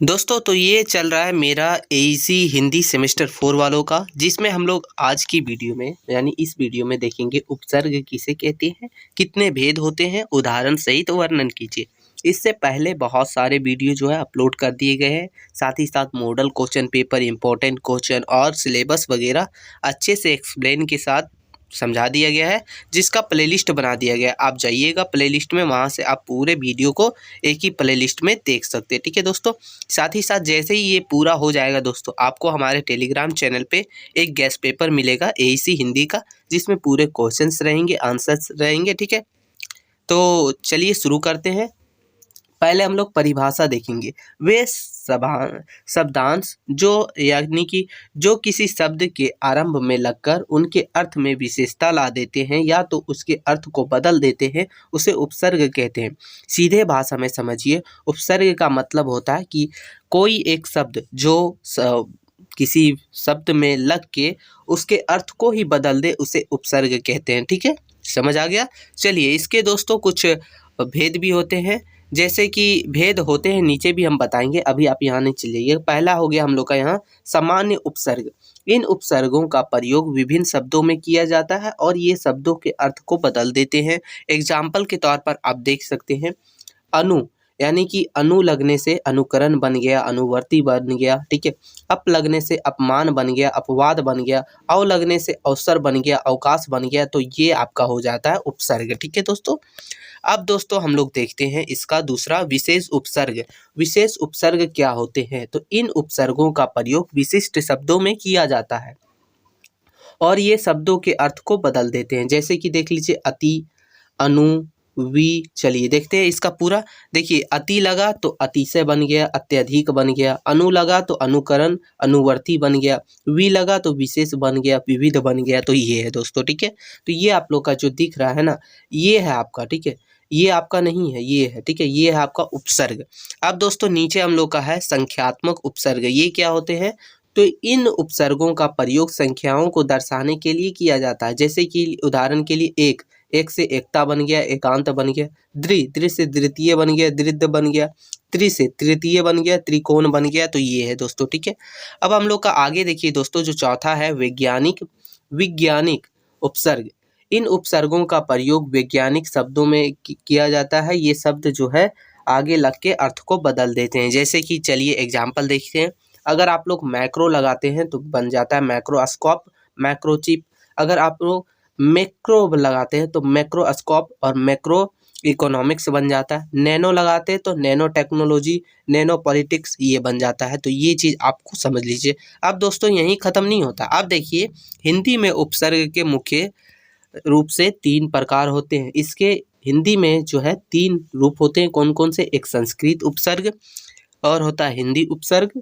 दोस्तों तो ये चल रहा है मेरा एईसी हिंदी सेमेस्टर 4 वालों का, जिसमें हम लोग आज की वीडियो में यानी इस वीडियो में देखेंगे उपसर्ग किसे कहते हैं, कितने भेद होते हैं, उदाहरण सहित वर्णन कीजिए। इससे पहले बहुत सारे वीडियो जो है अपलोड कर दिए गए हैं, साथ ही साथ model question paper, important question और सिलेबस वगैरह अच्छे से एक्सप्लेन के साथ समझा दिया गया है, जिसका प्लेलिस्ट बना दिया गया है। आप जाइएगा प्लेलिस्ट में, वहाँ से आप पूरे वीडियो को एक ही प्लेलिस्ट में देख सकते हैं। ठीक है दोस्तों, साथ ही साथ जैसे ही ये पूरा हो जाएगा दोस्तों, आपको हमारे टेलीग्राम चैनल पे एक गेस्ट पेपर मिलेगा एईसी हिंदी का, जिसमें पूरे क्वेश्चंस रहेंगे, आंसर्स रहेंगे। ठीक है, तो चलिए शुरू करते हैं। पहले हम लोग परिभाषा देखेंगे। वे शब्दांश जो यानी कि जो किसी शब्द के आरंभ में लगकर उनके अर्थ में विशेषता ला देते हैं या तो उसके अर्थ को बदल देते हैं, उसे उपसर्ग कहते हैं। सीधे भाषा में समझिए, उपसर्ग का मतलब होता है कि कोई एक शब्द जो किसी शब्द में लग के उसके अर्थ को ही बदल दे, उसे उपसर्ग कहते हैं। ठीक है, समझ आ गया। चलिए, इसके दोस्तों कुछ भेद भी होते हैं, जैसे कि भेद होते हैं नीचे भी हम बताएंगे, अभी आप यहाँ नहीं चलिए। पहला हो गया हम लोग का यहाँ सामान्य उपसर्ग। इन उपसर्गों का प्रयोग विभिन्न शब्दों में किया जाता है और ये शब्दों के अर्थ को बदल देते हैं। एग्जाम्पल के तौर पर आप देख सकते हैं, अनु यानी कि अनु लगने से अनुकरण बन गया, अनुवर्ती बन गया। ठीक है, अप लगने से अपमान बन गया, अपवाद बन गया। अव लगने से अवसर बन गया, अवकाश बन गया। तो ये आपका हो जाता है उपसर्ग। ठीक है दोस्तों, अब दोस्तों हम लोग देखते हैं इसका दूसरा विशेष उपसर्ग। विशेष उपसर्ग क्या होते हैं? तो इन उपसर्गों का प्रयोग विशिष्ट शब्दों में किया जाता है और ये शब्दों के अर्थ को बदल देते हैं। जैसे कि देख लीजिए, अति, अनु, वी। चलिए देखते हैं इसका पूरा। देखिए, अति लगा तो अतिशय बन गया, अत्यधिक बन गया। अनु लगा तो अनुकरण, अनुवर्ती बन गया। वी लगा तो विशेष बन गया, विविध बन गया। तो ये है दोस्तों। ठीक है, तो ये आप लोग का जो दिख रहा है ना, ये है आपका। ठीक है, ये आपका नहीं है, ये है। ठीक है, ये है आपका उपसर्ग। अब दोस्तों नीचे हम लोग का है संख्यात्मक उपसर्ग। ये क्या होते हैं? तो इन उपसर्गों का प्रयोग संख्याओं को दर्शाने के लिए किया जाता है। जैसे कि उदाहरण के लिए एक, एक से एकता बन गया, एकांत बन गया। द्रि, द्रि से द्वितीय बन गया, दृढ़ बन गया। त्रि से तृतीय बन गया, त्रिकोण बन गया। तो ये है दोस्तों। ठीक है, अब हम लोग का आगे देखिए दोस्तों, जो चौथा है वैज्ञानिक विज्ञानिक उपसर्ग। इन उपसर्गों का प्रयोग वैज्ञानिक शब्दों में किया जाता है। ये शब्द जो है आगे लग के अर्थ को बदल देते हैं। जैसे कि चलिए एग्जाम्पल देखते हैं। अगर आप लोग मैक्रो लगाते हैं तो बन जाता है मैक्रोस्कोप, मैक्रोचिप। अगर आप लोग मैक्रो लगाते हैं तो मैक्रोस्कोप और मैक्रो इकोनॉमिक्स बन जाता है। नैनो लगाते हैं तो नैनो टेक्नोलॉजी, नैनो पॉलिटिक्स ये बन जाता है। तो ये चीज़ आपको समझ लीजिए। अब दोस्तों यहीं ख़त्म नहीं होता। अब देखिए, हिंदी में उपसर्ग के मुख्य रूप से 3 प्रकार होते हैं। इसके हिंदी में जो है 3 रूप होते हैं। कौन कौन से? एक संस्कृत उपसर्ग और होता है हिंदी उपसर्ग,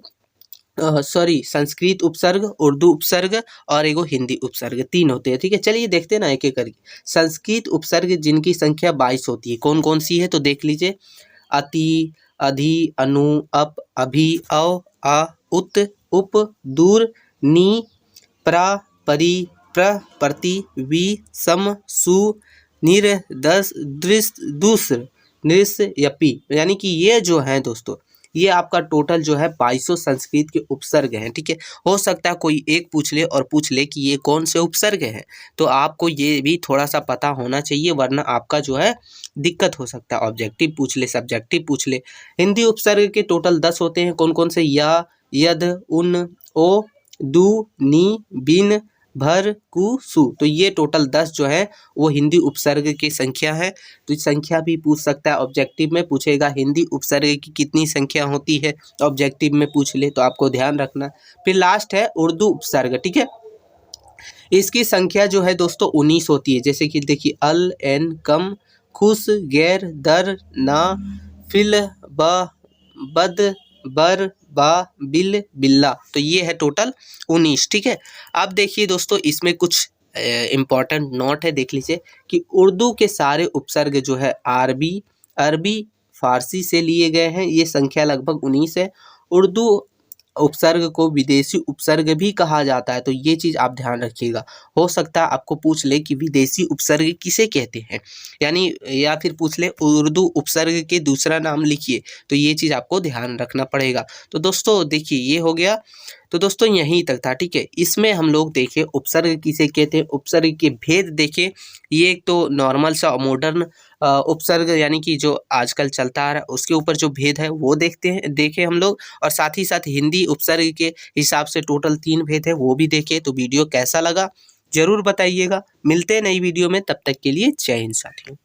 संस्कृत उपसर्ग, उर्दू उपसर्ग और एगो हिंदी उपसर्ग। 3 होते हैं। ठीक है, चलिए देखते हैं ना एक एक करके। संस्कृत उपसर्ग जिनकी संख्या 22 होती है, कौन कौन सी है? तो देख लीजिए, अति, अधि, अनु, अप, अभि, अव, आ, उत, उप, दूर, नी, प्रा, परि, प्र, प्रति, वि, सम, सु, निर, दस, दृस, दूसर, नृस, यपि। यानी कि ये जो है दोस्तों, ये आपका टोटल जो है 2200 संस्कृत के उपसर्ग हैं। ठीक है, हो सकता है कोई एक पूछ ले और पूछ ले कि ये कौन से उपसर्ग हैं, तो आपको ये भी थोड़ा सा पता होना चाहिए, वरना आपका जो है दिक्कत हो सकता है। ऑब्जेक्टिव पूछ ले, सब्जेक्टिव पूछ ले। हिंदी उपसर्ग के टोटल 10 होते हैं। कौन कौन से? या, यद, उन, ओ, दु, नी, बिन, भर, कु, सु। तो ये टोटल 10 जो है वो हिंदी उपसर्ग की संख्या है। तो संख्या भी पूछ सकता है, ऑब्जेक्टिव में पूछेगा हिंदी उपसर्ग की कितनी संख्या होती है, ऑब्जेक्टिव में पूछ ले, तो आपको ध्यान रखना। फिर लास्ट है उर्दू उपसर्ग। ठीक है, इसकी संख्या जो है दोस्तों 19 होती है। जैसे कि देखिए, अल, एन, कम, खुश, गैर, दर, ना, फिल, ब, बद, बर, बा, बिल, बिल्ला। तो ये है टोटल 19। ठीक है, अब देखिए दोस्तों, इसमें कुछ इम्पॉर्टेंट नोट है, देख लीजिए कि उर्दू के सारे उपसर्ग जो है अरबी, अरबी फारसी से लिए गए हैं। ये संख्या लगभग 19 है। उर्दू उपसर्ग को विदेशी उपसर्ग भी कहा जाता है, तो ये चीज़ आप ध्यान रखिएगा। हो सकता है आपको पूछ ले कि विदेशी उपसर्ग किसे कहते हैं, यानी या फिर पूछ ले उर्दू उपसर्ग के दूसरा नाम लिखिए, तो ये चीज़ आपको ध्यान रखना पड़ेगा। तो दोस्तों देखिए ये हो गया। तो दोस्तों यहीं तक था, ठीक है। इसमें हम लोग देखे उपसर्ग किसे कहते हैं, उपसर्ग के भेद देखे। ये एक तो नॉर्मल सा मॉडर्न उपसर्ग यानी कि जो आजकल चलता आ रहा है उसके ऊपर जो भेद है वो देखे हम लोग, और साथ ही साथ हिंदी उपसर्ग के हिसाब से टोटल 3 भेद है वो भी देखे। तो वीडियो कैसा लगा ज़रूर बताइएगा। मिलते हैं नई वीडियो में, तब तक के लिए जय हिंद साथियों।